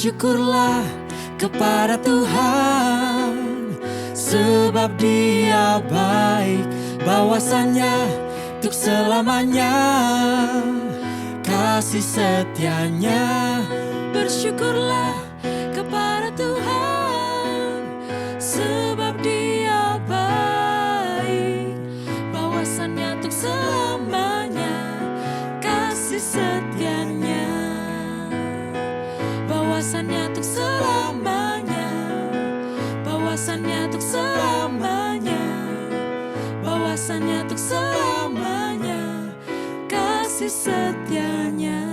Bersyukurlah kepada Tuhan, sebab Dia baik, bahwasannya untuk selamanya kasih setianya. Bersyukurlah kepada Tuhan, sebab Dia baik, bahwasannya untuk selamanya kasih setianya. Bahwasannya untuk selamanya, bahwasannya untuk selamanya, bahwasannya untuk selamanya kasih setianya.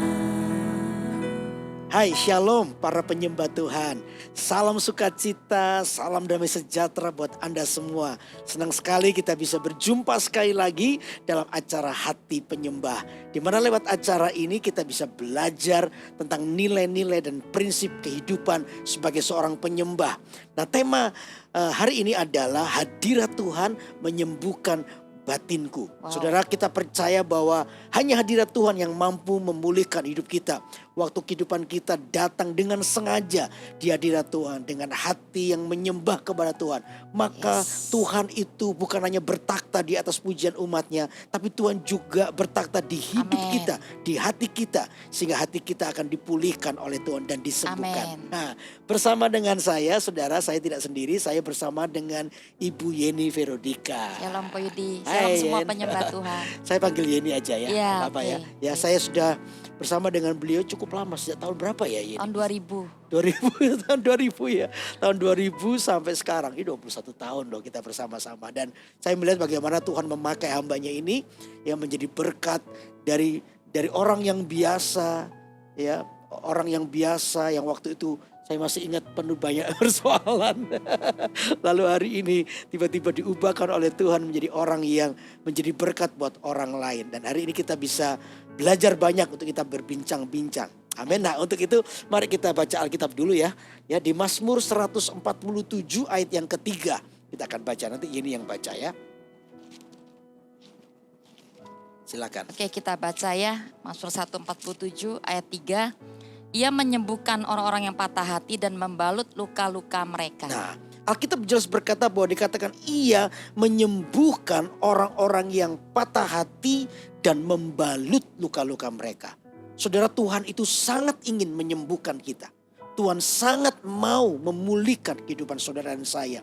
Hai, shalom para penyembah Tuhan. Salam sukacita, salam damai sejahtera buat Anda semua. Senang sekali kita bisa berjumpa sekali lagi dalam acara Hati Penyembah. Di mana lewat acara ini kita bisa belajar tentang nilai-nilai dan prinsip kehidupan sebagai seorang penyembah. Nah, tema hari ini adalah hadirat Tuhan menyembuhkan batinku. Wow. Saudara, kita percaya bahwa hanya hadirat Tuhan yang mampu memulihkan hidup kita. Waktu kehidupan kita datang dengan sengaja di hadirat Tuhan, dengan hati yang menyembah kepada Tuhan, maka Tuhan itu bukan hanya bertakhta di atas pujian umatnya, tapi Tuhan juga bertakhta di hidup kita, di hati kita, sehingga hati kita akan dipulihkan oleh Tuhan dan disembuhkan. Nah, bersama dengan saya, saudara, saya tidak sendiri, saya bersama dengan Ibu Yeni Verodika. Shalom Ko Yudi, shalom semua penyembah Tuhan. Saya panggil Yeni aja ya, ya apa ya. Ya, saya sudah bersama dengan beliau cukup lama, sejak tahun berapa ya Yeni? Tahun 2000. Tahun 2000 ya. Tahun 2000 sampai sekarang, ini 21 tahun loh kita bersama-sama. Dan saya melihat bagaimana Tuhan memakai hambanya ini yang menjadi berkat dari orang yang biasa, ya, orang yang biasa yang waktu itu saya masih ingat penuh banyak persoalan. Lalu hari ini tiba-tiba diubahkan oleh Tuhan menjadi orang yang menjadi berkat buat orang lain. Dan hari ini kita bisa belajar banyak untuk kita berbincang-bincang. Amin. Nah, untuk itu mari kita baca Alkitab dulu ya. Ya, di Mazmur 147 ayat yang ketiga. Kita akan baca, nanti ini yang baca ya. Silakan. Oke, kita baca ya. Mazmur 147 ayat 3. Ia menyembuhkan orang-orang yang patah hati dan membalut luka-luka mereka. Nah, Alkitab jelas berkata bahwa dikatakan ia menyembuhkan orang-orang yang patah hati dan membalut luka-luka mereka. Saudara, Tuhan itu sangat ingin menyembuhkan kita. Tuhan sangat mau memulihkan kehidupan saudara dan saya.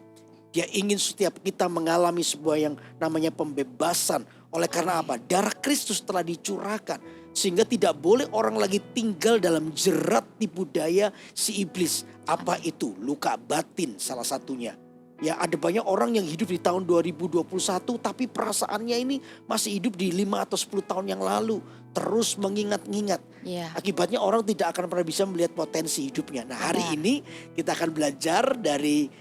Dia ingin setiap kita mengalami sebuah yang namanya pembebasan. Oleh karena apa? Darah Kristus telah dicurahkan. Sehingga tidak boleh orang lagi tinggal dalam jerat tipu daya si iblis. Apa itu? Luka batin salah satunya. Ya, ada banyak orang yang hidup di tahun 2021 tapi perasaannya ini masih hidup di 5 atau 10 tahun yang lalu. Terus mengingat-ingat. Akibatnya orang tidak akan pernah bisa melihat potensi hidupnya. Nah, hari ini kita akan belajar dari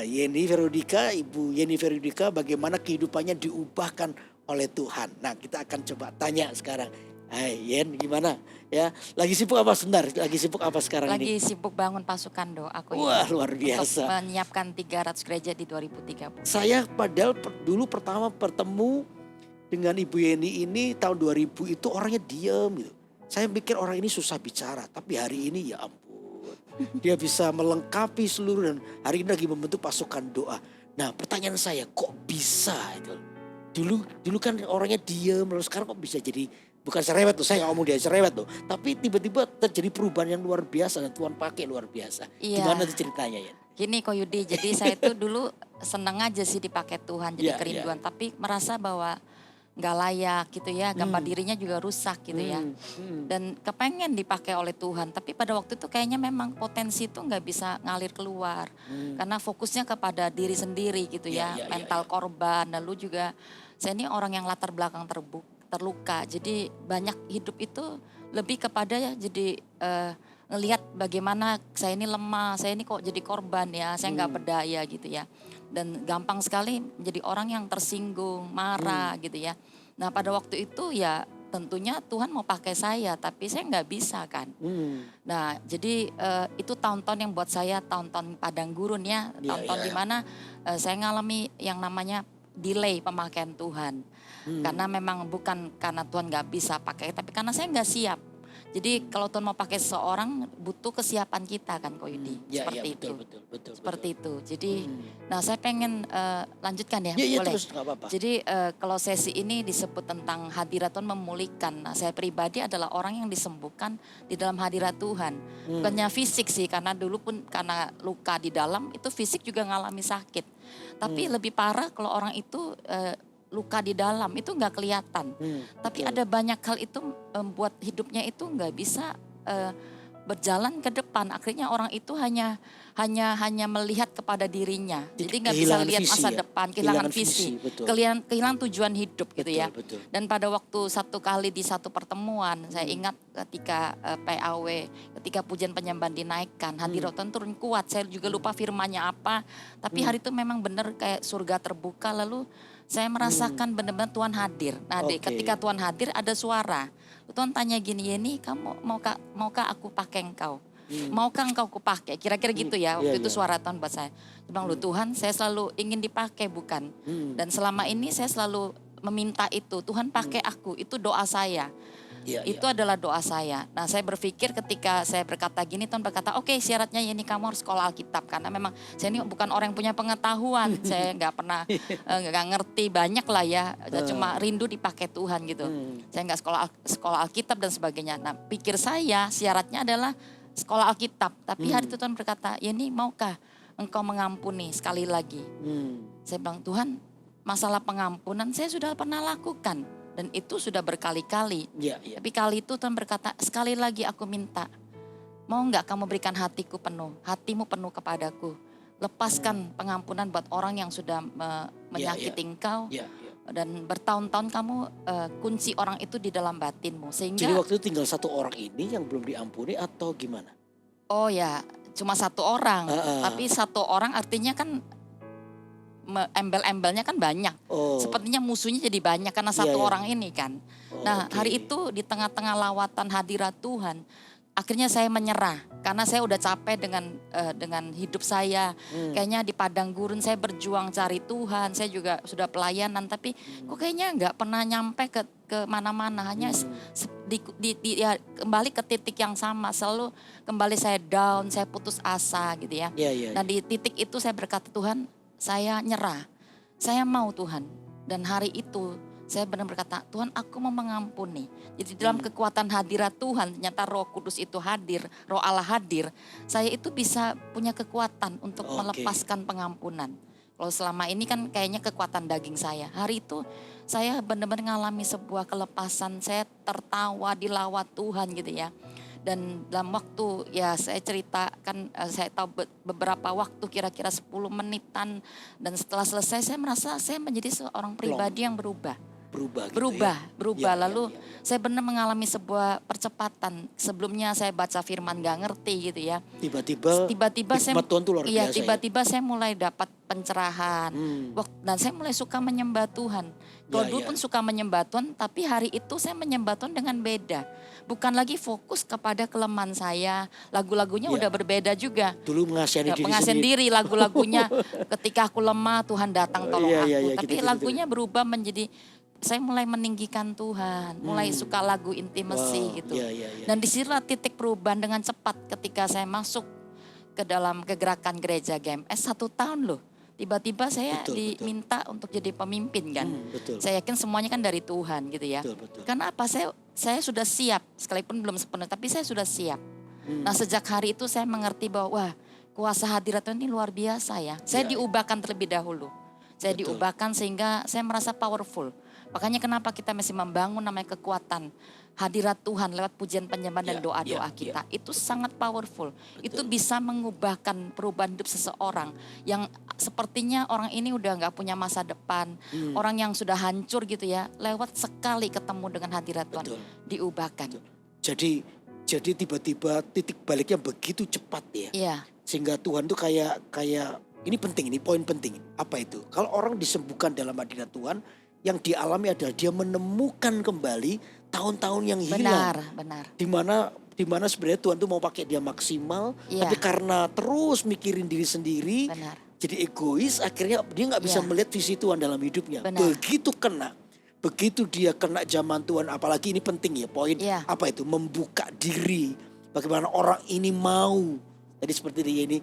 Yeni Verodika, Ibu Yeni Verodika, bagaimana kehidupannya diubahkan oleh Tuhan. Nah, kita akan coba tanya sekarang. Hai Yen, gimana? Ya, lagi sibuk apa sebentar? Lagi sibuk apa sekarang ini? Lagi sibuk bangun pasukan doa. Wah, luar biasa. Untuk menyiapkan 300 gereja di 2030. Saya padahal dulu pertama bertemu dengan Ibu Yeni ini tahun 2000 itu orangnya diam gitu. Saya pikir orang ini susah bicara, tapi hari ini ya ampun. Dia bisa melengkapi seluruh dan hari ini lagi membentuk pasukan doa. Nah, pertanyaan saya, kok bisa itu? Dulu kan orangnya diam, lalu sekarang kok bisa jadi, bukan cerewet tuh, saya gak ngomong dia cerewet tuh. Tapi tiba-tiba terjadi perubahan yang luar biasa dan Tuhan pakai luar biasa. Gimana tuh ceritanya ya? Gini Ko Yudi, jadi saya itu dulu seneng aja sih dipakai Tuhan, jadi kerinduan. Tapi merasa bahwa gak layak gitu ya, gambar dirinya juga rusak gitu ya. Dan kepengen dipakai oleh Tuhan, tapi pada waktu itu kayaknya memang potensi itu gak bisa ngalir keluar. Karena fokusnya kepada diri sendiri gitu ya, mental korban. Lalu juga saya ini orang yang latar belakang terluka. Jadi banyak hidup itu lebih kepada ya jadi ngelihat bagaimana saya ini lemah, saya ini kok jadi korban ya, saya nggak berdaya gitu ya. Dan gampang sekali menjadi orang yang tersinggung, marah gitu ya. Nah pada waktu itu ya tentunya Tuhan mau pakai saya, tapi saya nggak bisa kan. Nah jadi itu tahun-tahun yang buat saya tahun-tahun padang gurun ya, tahun-tahun dimana saya ngalami yang namanya delay pemakaian Tuhan. Karena memang bukan karena Tuhan gak bisa pakai, tapi karena saya gak siap. Jadi kalau Tuhan mau pakai seseorang butuh kesiapan kita kan Ko Yudi. Ya, Seperti ya, betul, itu. betul. Seperti itu. Jadi nah saya pengen lanjutkan ya, Iya, boleh. terus nggak apa-apa. Jadi kalau sesi ini disebut tentang hadirat Tuhan memulihkan. Nah saya pribadi adalah orang yang disembuhkan di dalam hadirat Tuhan. Bukannya fisik sih, karena dulu pun karena luka di dalam itu fisik juga ngalami sakit. Tapi lebih parah kalau orang itu luka di dalam itu nggak kelihatan. Tapi ada banyak hal itu membuat hidupnya itu nggak bisa berjalan ke depan. Akhirnya orang itu hanya melihat kepada dirinya. Jadi nggak bisa Kehilangan lihat visi masa ya? depan, kehilangan Kehilangan visi, visi, betul. kehilangan tujuan hidup gitu ya. Betul. Dan pada waktu satu kali di satu pertemuan, saya ingat ketika PAW, ketika pujian penyembahan dinaikkan, hadirat Tuhan turun kuat. Saya juga lupa firmannya apa, tapi hari itu memang benar kayak surga terbuka, lalu saya merasakan benar-benar Tuhan hadir. Nah, ketika Tuhan hadir ada suara. Tuhan tanya gini, Yeni, kamu maukah aku pakai engkau? Maukah engkau kupakai? Kira-kira gitu ya. Waktu itu suara Tuhan buat saya. Dia bilang, Tuhan, saya selalu ingin dipakai bukan? Dan selama ini saya selalu meminta itu. Tuhan pakai aku, itu doa saya. Itu adalah doa saya. Nah saya berpikir ketika saya berkata gini, Tuhan berkata, oke, syaratnya ini kamu harus sekolah Alkitab. Karena memang saya ini bukan orang yang punya pengetahuan. Saya nggak pernah, nggak ngerti banyak lah ya. Cuma rindu dipakai Tuhan gitu. Saya nggak sekolah Alkitab dan sebagainya. Nah pikir saya syaratnya adalah sekolah Alkitab. Tapi hari itu Tuhan berkata, ini maukah engkau mengampuni sekali lagi? Saya bilang, Tuhan, masalah pengampunan saya sudah pernah lakukan. Dan itu sudah berkali-kali. Tapi kali itu Tuhan berkata, sekali lagi aku minta. Mau enggak kamu berikan hatiku penuh, hatimu penuh kepadaku. Lepaskan pengampunan buat orang yang sudah menyakiti engkau. Dan bertahun-tahun kamu kunci orang itu di dalam batinmu. Sehingga, jadi waktu itu tinggal satu orang ini yang belum diampuni atau gimana? Oh ya, cuma satu orang. Tapi satu orang artinya kan embel-embelnya kan banyak. Sepertinya musuhnya jadi banyak karena satu orang ini kan. Nah hari itu di tengah-tengah lawatan hadirat Tuhan, akhirnya saya menyerah karena saya udah capek dengan hidup saya. Kayaknya di padang gurun saya berjuang cari Tuhan, saya juga sudah pelayanan, tapi kok kayaknya nggak pernah nyampe ke mana-mana. Hanya kembali ke titik yang sama, selalu kembali saya down, saya putus asa gitu ya. Nah di titik itu saya berkata, Tuhan, saya nyerah, saya mau Tuhan. Dan hari itu saya benar berkata, Tuhan aku mau mengampuni. Jadi dalam kekuatan hadirat Tuhan, ternyata Roh Kudus itu hadir, Roh Allah hadir. Saya itu bisa punya kekuatan untuk melepaskan pengampunan. Kalau selama ini kan kayaknya kekuatan daging saya. Hari itu saya benar-benar mengalami sebuah kelepasan, saya tertawa dilawat Tuhan gitu ya. Dan dalam waktu ya saya ceritakan, saya tahu beberapa waktu kira-kira 10 menitan. Dan setelah selesai saya merasa saya menjadi seorang pribadi yang berubah. Berubah. Lalu saya benar mengalami sebuah percepatan. Sebelumnya saya baca firman gak ngerti gitu ya. Tiba-tiba saya, Tuhan tuh luar biasa, tiba-tiba saya mulai dapat pencerahan. Dan saya mulai suka menyembah Tuhan. Kalau dulu pun suka menyembah Tuhan, tapi hari itu saya menyembah Tuhan dengan beda. Bukan lagi fokus kepada kelemahan saya. Lagu-lagunya udah berbeda juga. Dulu mengasihani diri lagu-lagunya. Ketika aku lemah, Tuhan datang tolong aku. Tapi lagunya berubah menjadi, saya mulai meninggikan Tuhan, mulai suka lagu intimacy gitu. Dan disinilah titik perubahan dengan cepat ketika saya masuk ke dalam kegerakan gereja GMS 1 tahun loh. Tiba-tiba saya diminta untuk jadi pemimpin kan. Saya yakin semuanya kan dari Tuhan gitu ya. Karena apa? Saya sudah siap, sekalipun belum sepenuhnya, tapi saya sudah siap. Nah sejak hari itu saya mengerti bahwa wah, kuasa hadirat Tuhan ini luar biasa ya. Saya diubahkan terlebih dahulu. Saya diubahkan sehingga saya merasa powerful. Makanya kenapa kita masih membangun namanya kekuatan hadirat Tuhan lewat pujian penyembahan dan doa-doa kita. Itu sangat powerful. Itu bisa mengubahkan perubahan hidup seseorang yang sepertinya orang ini udah gak punya masa depan. Orang yang sudah hancur gitu ya. Lewat sekali ketemu dengan hadirat Tuhan. Diubahkan. Jadi tiba-tiba titik baliknya begitu cepat ya. Iya. Sehingga Tuhan tuh kayak ini penting, ini poin penting. Apa itu? Kalau orang disembuhkan dalam hadirat Tuhan, yang dialami adalah dia menemukan kembali tahun-tahun yang hilang. Benar. Di mana sebenarnya Tuhan tuh mau pakai dia maksimal, tapi karena terus mikirin diri sendiri, jadi egois, akhirnya dia nggak bisa melihat visi Tuhan dalam hidupnya. Begitu kena, begitu dia kena zaman Tuhan, apalagi ini penting ya poin Iya. apa itu membuka diri, bagaimana orang ini mau, jadi seperti dia ini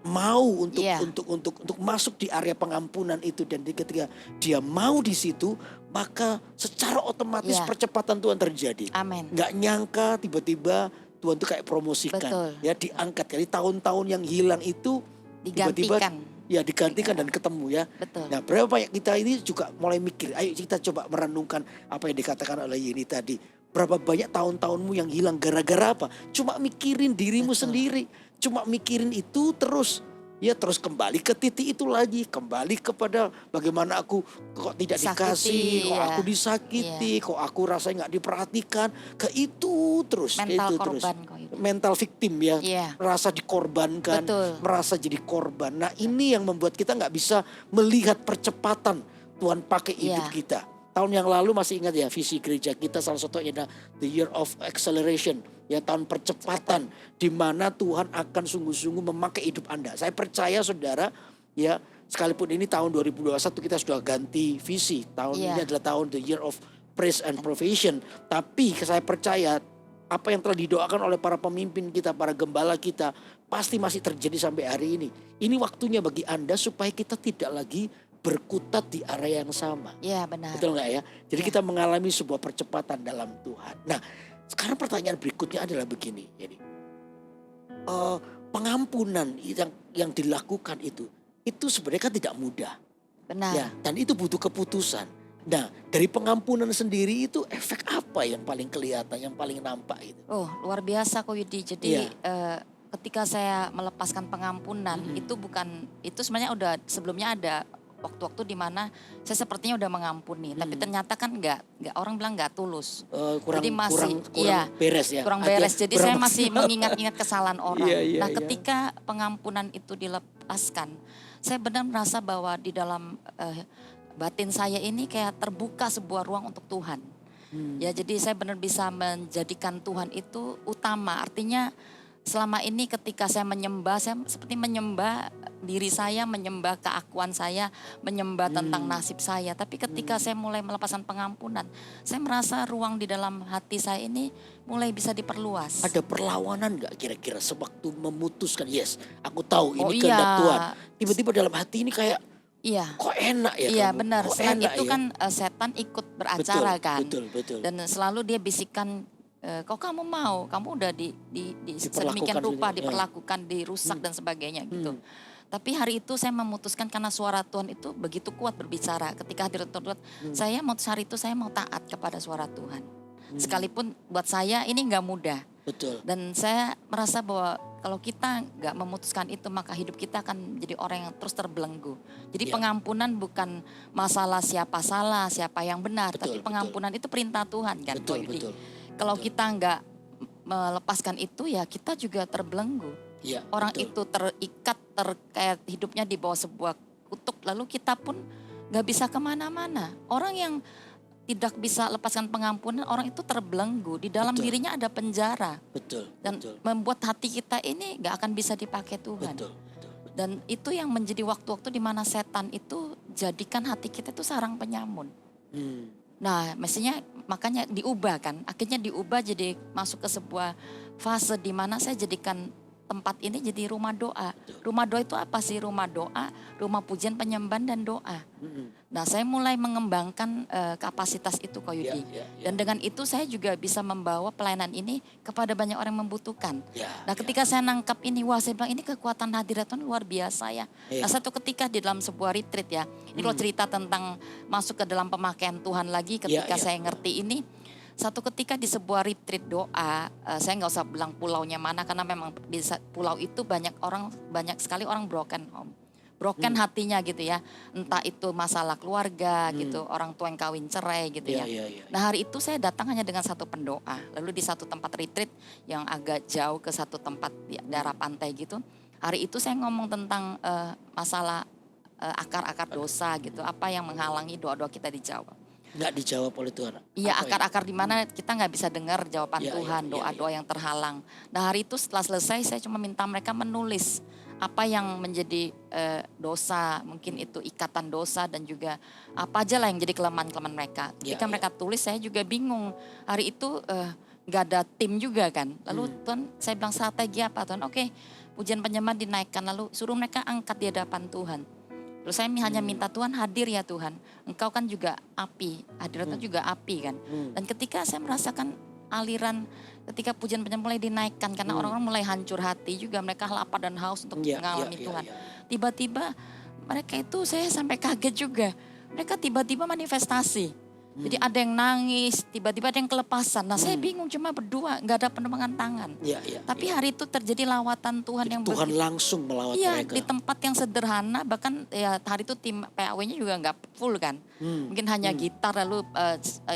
mau untuk Iya. untuk masuk di area pengampunan itu, dan ketika dia mau di situ maka secara otomatis Iya. percepatan Tuhan terjadi. Amin. Nggak nyangka tiba-tiba Tuhan tuh kayak promosikan, Betul. ya diangkat. Jadi tahun-tahun yang hilang itu tiba-tiba Digantikan. ya digantikan dan ketemu ya. Betul. Nah, berapa banyak kita ini juga mulai mikir, ayo kita coba merenungkan apa yang dikatakan oleh Yeni tadi. Berapa banyak tahun-tahunmu yang hilang gara-gara apa? Cuma mikirin dirimu Betul. sendiri. Cuma mikirin itu terus. Ya terus kembali ke titik itu lagi. Kembali kepada bagaimana aku kok tidak Sakiti, dikasih. Kok ya. aku disakiti. Kok aku rasanya gak diperhatikan. Ke itu terus. Mental itu korban terus. kok itu. Mental victim ya. Iya. Merasa dikorbankan. Betul. Merasa jadi korban. Nah ini yang membuat kita gak bisa melihat percepatan Tuhan pakai hidup Iya. kita. Tahun yang lalu masih ingat ya visi gereja kita salah satunya adalah the year of acceleration. Ya tahun percepatan di mana Tuhan akan sungguh-sungguh memakai hidup Anda. Saya percaya saudara ya sekalipun ini tahun 2021 kita sudah ganti visi. Tahun Iya. ini adalah tahun the year of praise and provision. Tapi saya percaya apa yang telah didoakan oleh para pemimpin kita, para gembala kita pasti masih terjadi sampai hari ini. Ini waktunya bagi Anda supaya kita tidak lagi berkutat di area yang sama. Iya benar. Betul nggak ya? Jadi Ya. kita mengalami sebuah percepatan dalam Tuhan. Nah, sekarang pertanyaan berikutnya adalah begini. Jadi pengampunan yang dilakukan itu sebenarnya kan tidak mudah. Benar. Ya, dan itu butuh keputusan. Nah, dari pengampunan sendiri itu efek apa yang paling kelihatan, yang paling nampak itu? Oh luar biasa kok Yudi. Jadi ketika saya melepaskan pengampunan itu sebenarnya udah sebelumnya ada waktu-waktu di mana saya sepertinya udah mengampuni, tapi ternyata kan nggak orang bilang nggak tulus. Kurang, Jadi masih kurang beres ya. kurang Artinya beres. Jadi kurang saya masih maksimal. mengingat-ingat kesalahan orang. Iya, Nah iya. ketika pengampunan itu dilepaskan, saya benar merasa bahwa di dalam batin saya ini kayak terbuka sebuah ruang untuk Tuhan. Ya jadi saya benar bisa menjadikan Tuhan itu utama. Artinya selama ini ketika saya menyembah, saya seperti menyembah diri saya, menyembah keakuan saya, menyembah tentang nasib saya. Tapi ketika saya mulai melepaskan pengampunan, saya merasa ruang di dalam hati saya ini mulai bisa diperluas. Ada perlawanan nggak kira-kira sewaktu memutuskan, yes aku tahu Oh ini iya. kehendak Tuhan. Tiba-tiba dalam hati ini kayak Iya. kok enak ya Iya kamu? benar. Kok Selain enak itu ya? kan setan ikut beracara kan. Betul. Dan selalu dia bisikan, kok kamu mau, kamu udah sedemikian rupa gitu, ya. diperlakukan, dirusak dan sebagainya gitu. Tapi hari itu saya memutuskan karena suara Tuhan itu begitu kuat berbicara. Ketika hadir Tuhan, saya mau hari itu saya mau taat kepada suara Tuhan. Sekalipun buat saya ini nggak mudah. Betul. Dan saya merasa bahwa kalau kita nggak memutuskan itu maka hidup kita akan menjadi orang yang terus terbelenggu. Jadi Ya. pengampunan bukan masalah siapa salah, siapa yang benar, Betul, tapi pengampunan itu perintah Tuhan kan. Betul, Ko Yudi. betul. Kalau kita nggak melepaskan itu ya kita juga terbelenggu. Iya, Orang betul. itu terikat, terkait hidupnya di bawah sebuah kutuk, lalu kita pun nggak bisa kemana-mana. Orang yang tidak bisa lepaskan pengampunan, orang itu terbelenggu. Di dalam Betul. dirinya ada penjara. Betul. Dan Betul. membuat hati kita ini gak akan bisa dipakai Tuhan. Betul. Dan itu yang menjadi waktu-waktu di mana setan itu jadikan hati kita itu sarang penyamun. Hmm. Nah mestinya makanya diubah kan. Akhirnya diubah jadi masuk ke sebuah fase di mana saya jadikan tempat ini jadi rumah doa. Rumah doa itu apa sih? Rumah doa, rumah pujian, penyembahan dan doa. Nah saya mulai mengembangkan kapasitas itu Ko Yudi. Ya. Dan dengan itu saya juga bisa membawa pelayanan ini kepada banyak orang yang membutuhkan. Ya, Nah ketika saya nangkap ini, wah saya bilang ini kekuatan hadirat Tuhan luar biasa ya. Iya. Nah satu ketika di dalam sebuah retreat ya, ini kalau cerita tentang masuk ke dalam pemakaian Tuhan lagi ketika Iya. saya ngerti ini. Satu ketika di sebuah retreat doa, saya nggak usah bilang pulaunya mana karena memang di pulau itu banyak sekali orang broken home. Broken hatinya gitu ya, entah itu masalah keluarga gitu, orang tua yang kawin cerai gitu ya. Iya. Nah hari itu saya datang hanya dengan satu pendoa. Lalu di satu tempat retreat yang agak jauh ke satu tempat di daerah pantai gitu. Hari itu saya ngomong tentang masalah akar-akar dosa gitu. Apa yang menghalangi doa-doa kita dijawab. Nggak dijawab oleh Tuhan. Iya Apa akar-akar di mana kita nggak bisa dengar jawaban Iya, Tuhan, iya, doa-doa yang terhalang. Nah hari itu setelah selesai saya cuma minta mereka menulis apa yang menjadi dosa, mungkin itu ikatan dosa dan juga apa aja lah yang jadi kelemahan-kelemahan mereka. Ketika mereka tulis saya juga bingung. Hari itu nggak ada tim juga kan. Lalu Tuhan, saya bilang strategi apa Tuhan? Oke, pujian penyembah dinaikkan, lalu suruh mereka angkat di hadapan Tuhan. Terus saya hanya minta Tuhan hadir ya Tuhan. Engkau kan juga api, hadiratnya juga api kan. Dan ketika saya merasakan aliran ketika pujian penyembah mulai dinaikkan karena orang-orang mulai hancur hati juga, mereka lapar dan haus untuk mengalami Tuhan. Tiba-tiba mereka itu saya sampai kaget juga. Mereka tiba-tiba manifestasi. Jadi ada yang nangis, tiba-tiba ada yang kelepasan. Nah saya bingung cuma berdua, nggak ada penebangan tangan. Tapi hari itu terjadi lawatan Tuhan yang Tuhan langsung melawat mereka. Di tempat yang sederhana, bahkan ya hari itu tim PAW-nya juga nggak full kan. Mungkin hanya gitar, lalu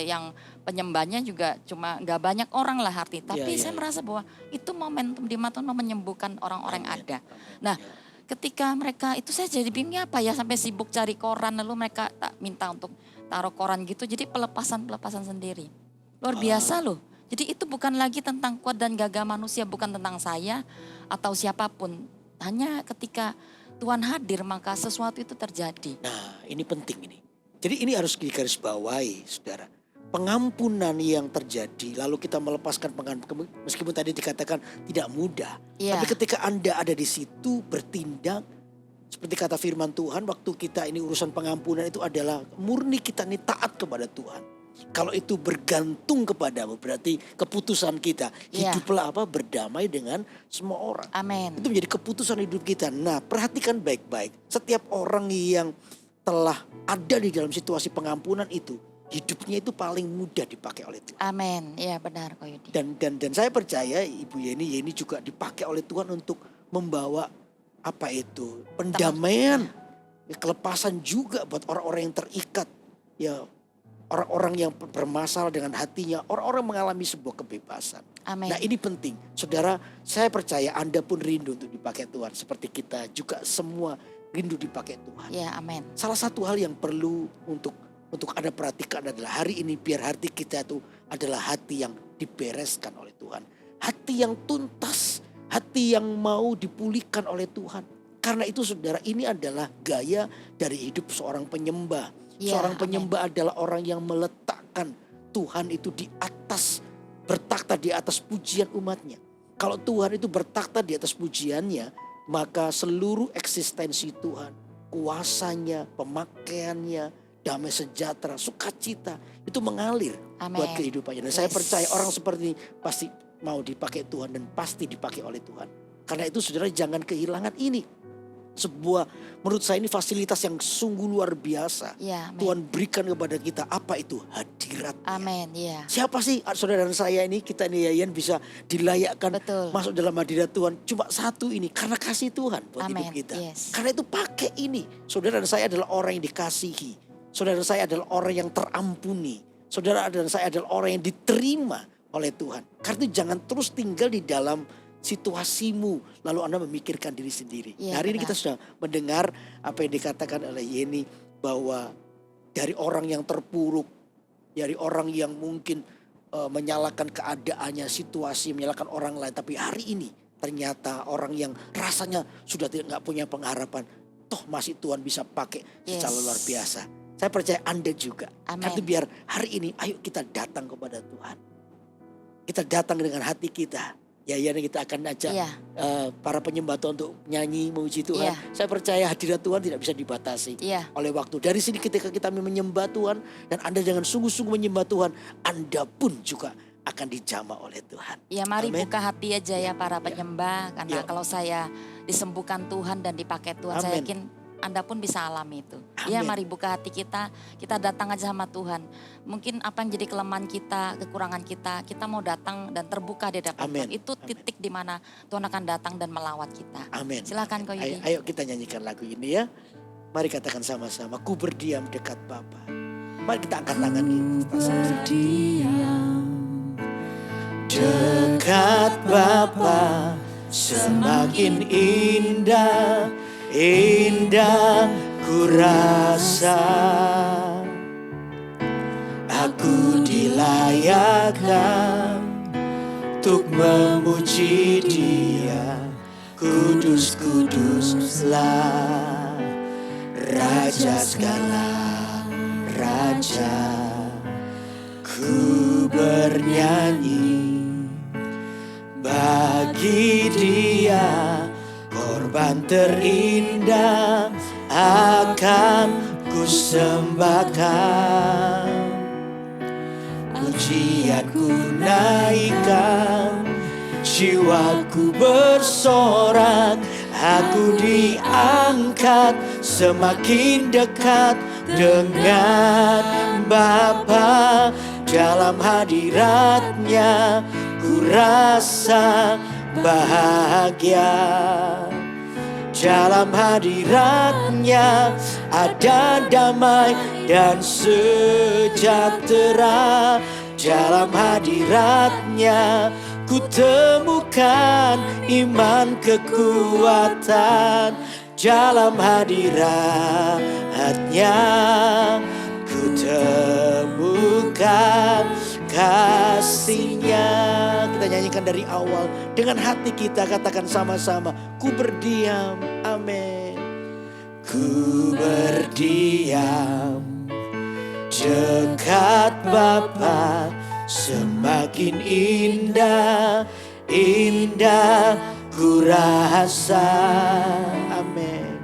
yang penyembahnya juga cuma nggak banyak orang lah arti. Tapi saya merasa bahwa itu momentum di mana Tuhan mau menyembuhkan orang-orang yang ada. Nah ketika mereka itu saya jadi bingung apa ya, sampai sibuk cari koran, lalu mereka minta untuk taruh koran gitu, jadi pelepasan sendiri. Luar biasa loh. Jadi itu bukan lagi tentang kuat dan gagah manusia, bukan tentang saya atau siapapun. Hanya ketika Tuhan hadir maka sesuatu itu terjadi. Nah ini penting ini. Jadi ini harus digarisbawahi saudara. Pengampunan yang terjadi lalu kita melepaskan pengampunan, meskipun tadi dikatakan tidak mudah. Tapi ketika Anda ada di situ bertindak, seperti kata firman Tuhan, waktu kita ini urusan pengampunan itu adalah murni kita ini taat kepada Tuhan. Kalau itu bergantung kepadamu berarti keputusan kita. Hiduplah berdamai dengan semua orang. Amin. Itu menjadi keputusan hidup kita. Nah perhatikan baik-baik. Setiap orang yang telah ada di dalam situasi pengampunan itu, hidupnya itu paling mudah dipakai oleh Tuhan. Amin. Ya benar Ko Yudi. Dan saya percaya Ibu Yeni juga dipakai oleh Tuhan untuk membawa pendamaian, kelepasan juga buat orang-orang yang terikat, ya orang-orang yang bermasalah dengan hatinya, orang-orang mengalami sebuah kebebasan. Amin. Nah ini penting, saudara. Saya percaya Anda pun rindu untuk dipakai Tuhan, seperti kita juga semua rindu dipakai Tuhan. Ya, amin. Salah satu hal yang perlu untuk Anda perhatikan adalah hari ini biar hati kita itu adalah hati yang dibereskan oleh Tuhan, hati yang tuntas. Hati yang mau dipulihkan oleh Tuhan. Karena itu saudara, ini adalah gaya dari hidup seorang penyembah. Seorang penyembah adalah orang yang meletakkan Tuhan itu di atas, bertakhta di atas pujian umatnya. Kalau Tuhan itu bertakhta di atas pujiannya, maka seluruh eksistensi Tuhan, kuasanya, pemakaiannya, damai sejahtera, sukacita itu mengalir buat kehidupannya. Dan saya percaya orang seperti ini pasti mau dipakai Tuhan dan pasti dipakai oleh Tuhan. Karena itu saudara jangan kehilangan ini. Sebuah menurut saya ini fasilitas yang sungguh luar biasa. Tuhan berikan kepada kita, apa itu? Hadirat. Amin. Siapa sih saudara dan saya ini, kita ini Yayan bisa dilayakkan masuk dalam hadirat Tuhan? Cuma satu ini, karena kasih Tuhan buat hidup kita. Karena itu pakai ini. Saudara dan saya adalah orang yang dikasihi. Saudara dan saya adalah orang yang terampuni. Saudara dan saya adalah orang yang diterima oleh Tuhan. Karena itu jangan terus tinggal di dalam situasimu lalu Anda memikirkan diri sendiri. Hari ini kita sudah mendengar apa yang dikatakan oleh Yeni, bahwa dari orang yang terpuruk, dari orang yang mungkin menyalahkan keadaannya, situasi, menyalahkan orang lain, tapi hari ini ternyata orang yang rasanya sudah nggak punya pengharapan, toh masih Tuhan bisa pakai secara luar biasa. Saya percaya Anda juga. Karena itu biar hari ini ayo kita datang kepada Tuhan. Kita datang dengan hati kita. Ya kita akan ajak para penyembah Tuhan untuk nyanyi memuji Tuhan. Saya percaya hadirat Tuhan tidak bisa dibatasi oleh waktu. Dari sini ketika kita menyembah Tuhan dan Anda dengan sungguh-sungguh menyembah Tuhan, Anda pun juga akan dijamah oleh Tuhan. Ya mari buka hati aja ya para penyembah. Karena kalau saya disembuhkan Tuhan dan dipakai Tuhan, saya yakin Anda pun bisa alami itu. Ya mari buka hati kita datang aja sama Tuhan. Mungkin apa yang jadi kelemahan kita, kekurangan kita mau datang dan terbuka di hadapan Tuhan. Itu titik di mana Tuhan akan datang dan melawat kita. Silakan Ko Yudi. Ayo kita nyanyikan lagu ini ya. Mari katakan sama-sama, ku berdiam dekat Bapa. Mari kita angkat tangan kita. Berdiam dekat Bapa, semakin indah ku rasa. Aku dilayakkan untuk memuji Dia. Kudus, kuduslah Raja segala raja. Ku bernyanyi bagi Dia, korban terindah akan ku sembahkan. Pujian ku naikkan, jiwaku bersorak, aku diangkat semakin dekat dengan Bapa. Dalam hadiratnya ku rasa bahagia. Dalam hadiratnya ada damai dan sejahtera. Dalam hadiratnya ku temukan iman kekuatan. Dalam hadiratnya ku temukan kasih-Nya. Kita nyanyikan dari awal dengan hati kita, katakan sama-sama, ku berdiam, amin. Ku berdiam dekat Bapa, semakin indah, indah ku rasa, amin.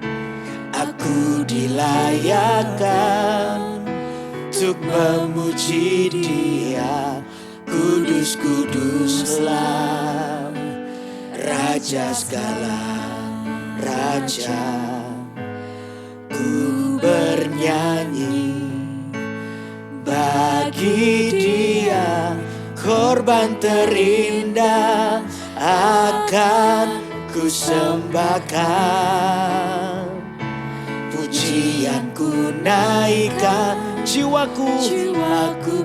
Aku dilayakkan untuk memuji Dia. Kudus, kuduslah Raja segala raja. Ku bernyanyi bagi Dia, korban terindah akan ku sembahkan. Pujianku naikkan, jiwaku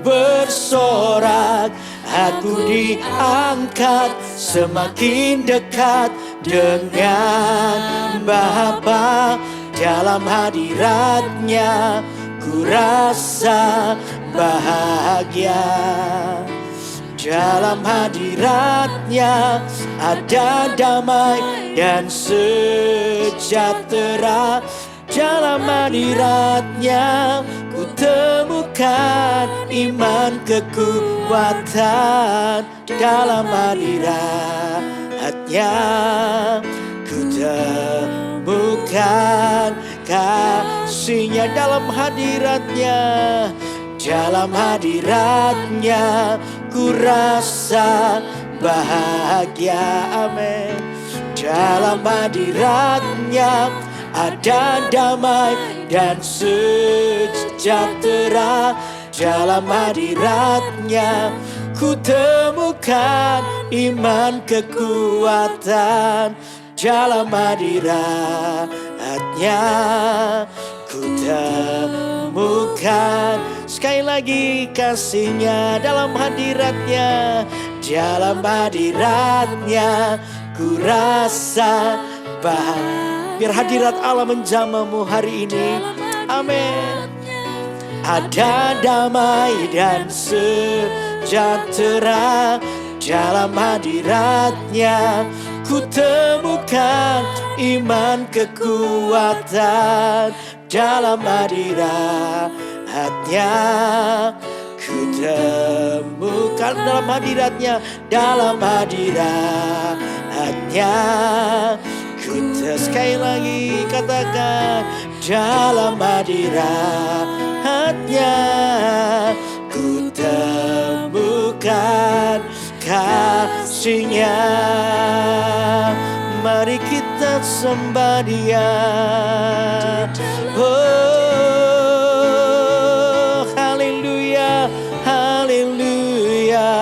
bersorak, aku diangkat semakin dekat dengan Bapa. Dalam hadiratnya ku rasa bahagia. Dalam hadiratnya ada damai dan sejahtera. Dalam hadiratnya ku temukan iman kekuatan. Dalam hadiratnya ku temukan kasih-Nya. Dalam hadiratnya, dalam hadiratnya ku rasa bahagia, amin. Dalam hadiratnya ada damai dan sejahtera. Dalam hadiratnya ku temukan iman kekuatan. Dalam hadiratnya ku temukan sekali lagi kasih-Nya. Dalam hadiratnya, dalam hadiratnya ku rasa bahagia. Biar hadirat Allah menjamamu hari ini, amin. Ada damai dan sejahtera. Dalam hadiratnya ku temukan iman kekuatan. Dalam hadiratnya ku temukan, dalam hadiratnya, dalam hadiratnya ku sekali lagi katakan, dalam hadiratnya ku temukan kasih-Nya. Mari kita sembah Dia. Oh, haleluya, haleluya.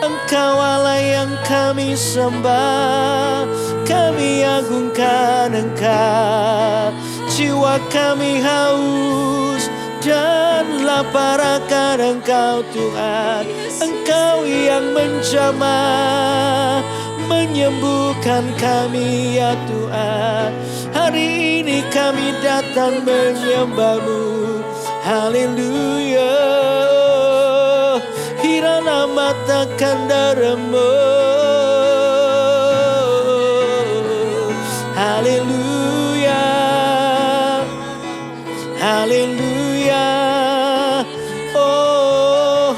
Engkau Allah yang kami sembah, kami agungkan Engkau. Jiwa kami haus dan lapar akan Engkau Tuhan. Engkau yang menjamah, menyembuhkan kami ya Tuhan. Hari ini kami datang menyembah-Mu. Haleluya. Kirana mata kandaramu haleluya. Oh,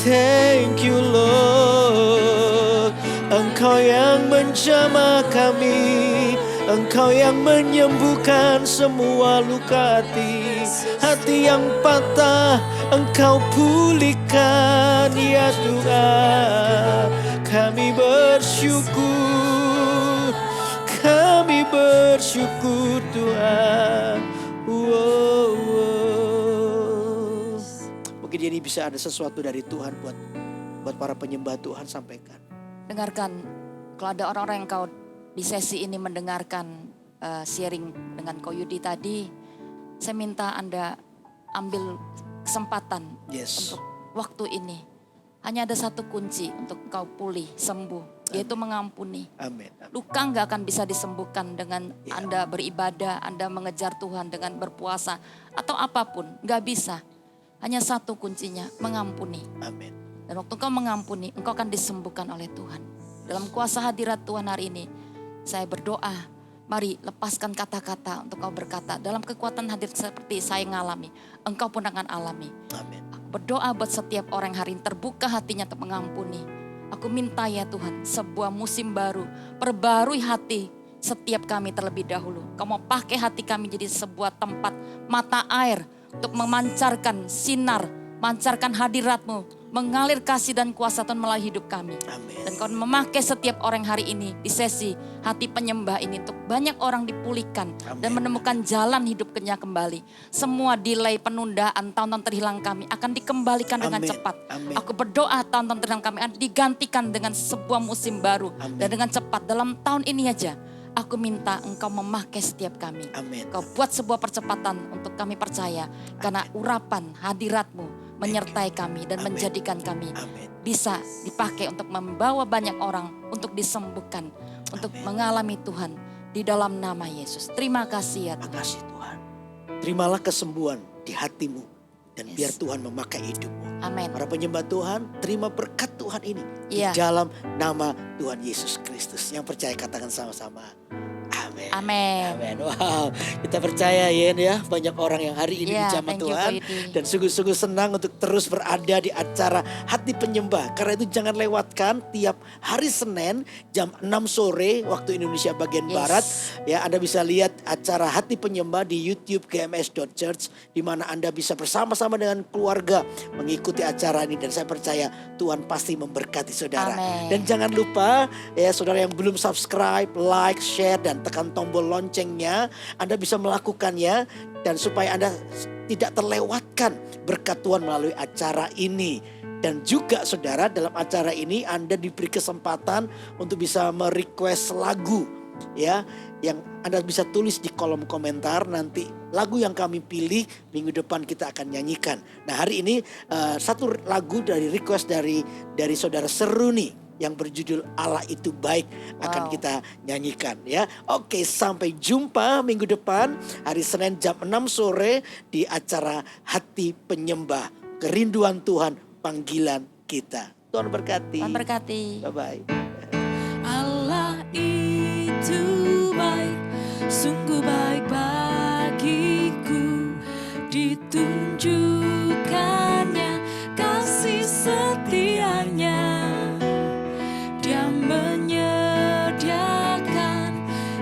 thank you Lord. Engkau yang menjamah kami, Engkau yang menyembuhkan semua luka hati. Hati yang patah Engkau pulihkan ya Tuhan. Kami bersyukur, kami bersyukur Tuhan. Mungkin ini bisa ada sesuatu dari Tuhan buat para penyembah Tuhan, sampaikan. Dengarkan, kalau ada orang-orang yang kau di sesi ini mendengarkan sharing dengan Ko Yudi tadi, saya minta Anda ambil kesempatan untuk waktu ini. Hanya ada satu kunci untuk kau pulih, sembuh, yaitu mengampuni. Amin. Luka nggak akan bisa disembuhkan dengan Anda beribadah, Anda mengejar Tuhan dengan berpuasa atau apapun, nggak bisa. Hanya satu kuncinya, mengampuni. Amin. Dan waktu engkau mengampuni, engkau akan disembuhkan oleh Tuhan. Dalam kuasa hadirat Tuhan hari ini, saya berdoa, mari lepaskan kata-kata untuk kau berkata. Dalam kekuatan hadirat seperti saya ngalami, engkau pun akan alami. Amin. Berdoa buat setiap orang hari ini terbuka hatinya untuk mengampuni. Aku minta ya Tuhan, sebuah musim baru, perbarui hati setiap kami terlebih dahulu. Kau mau pakai hati kami jadi sebuah tempat mata air untuk memancarkan sinar, mancarkan hadirat-Mu, mengalir kasih dan kuasa Tuhan melalui hidup kami. Amin. Dan Kau memakai setiap orang hari ini di sesi hati penyembah ini untuk banyak orang dipulihkan. Amin. Dan menemukan jalan hidupnya kembali. Semua delay, penundaan, tahun-tahun terhilang kami akan dikembalikan dengan cepat. Amin. Aku berdoa tahun-tahun terhilang kami akan digantikan dengan sebuah musim baru. Amin. Dan dengan cepat dalam tahun ini aja. Aku minta Engkau memakai setiap kami. Amin. Kau buat sebuah percepatan untuk kami percaya. Karena urapan hadirat-Mu menyertai kami dan menjadikan kami bisa dipakai untuk membawa banyak orang untuk disembuhkan, untuk mengalami Tuhan di dalam nama Yesus. Terima kasih ya Tuhan. Terima kasih Tuhan. Terimalah kesembuhan di hatimu dan biar Tuhan memakai hidupmu. Amin. Para penyembah Tuhan, terima berkat Tuhan ini di Iya. dalam nama Tuhan Yesus Kristus. Yang percaya katakan sama-sama. Amin. Amin. Amin. Wow, kita percaya ya banyak orang yang hari ini Iya, dijamah thank you, Tuhan. Ko Yudi. Dan sungguh-sungguh senang untuk terus berada di acara Hati Penyembah. Karena itu jangan lewatkan tiap hari Senin jam 6 sore waktu Indonesia bagian Barat. Ya, Anda bisa lihat acara Hati Penyembah di YouTube gms.church. Di mana Anda bisa bersama-sama dengan keluarga mengikuti acara ini. Dan saya percaya Tuhan pasti memberkati saudara. Amin. Dan jangan lupa ya saudara yang belum subscribe, like, share, dan tekan tombol loncengnya, Anda bisa melakukannya dan supaya Anda tidak terlewatkan berkat Tuhan melalui acara ini. Dan juga saudara, dalam acara ini Anda diberi kesempatan untuk bisa merequest lagu ya, yang Anda bisa tulis di kolom komentar. Nanti lagu yang kami pilih minggu depan kita akan nyanyikan. Nah, hari ini satu lagu dari request dari saudara Seruni yang berjudul Allah Itu Baik akan kita nyanyikan ya. Oke, sampai jumpa minggu depan hari Senin jam 6 sore di acara Hati Penyembah. Kerinduan Tuhan, panggilan kita. Tuhan berkati. Tuhan berkati. Bye-bye. Allah itu baik, sungguh baik bagiku. Ditunjukkannya kasih setianya. Dia menyediakan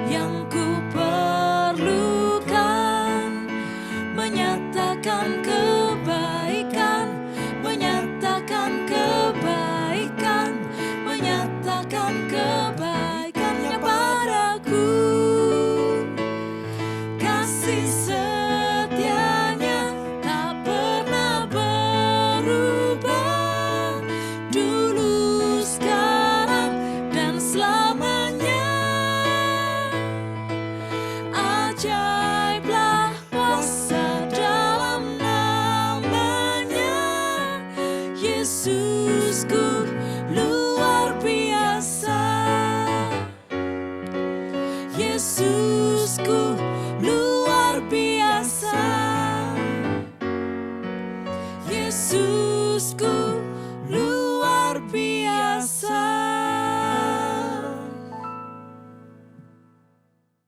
yang ku perlukan, menyatakan kebaikan, menyatakan kebaikan, menyatakan kebaikannya padaku. Kasih setianya tak pernah berubah, dulu, sekarang, dan selamanya. Ajaiblah kuasa dalam namanya. Yesusku luar biasa. Yesusku luar biasa. Yesusku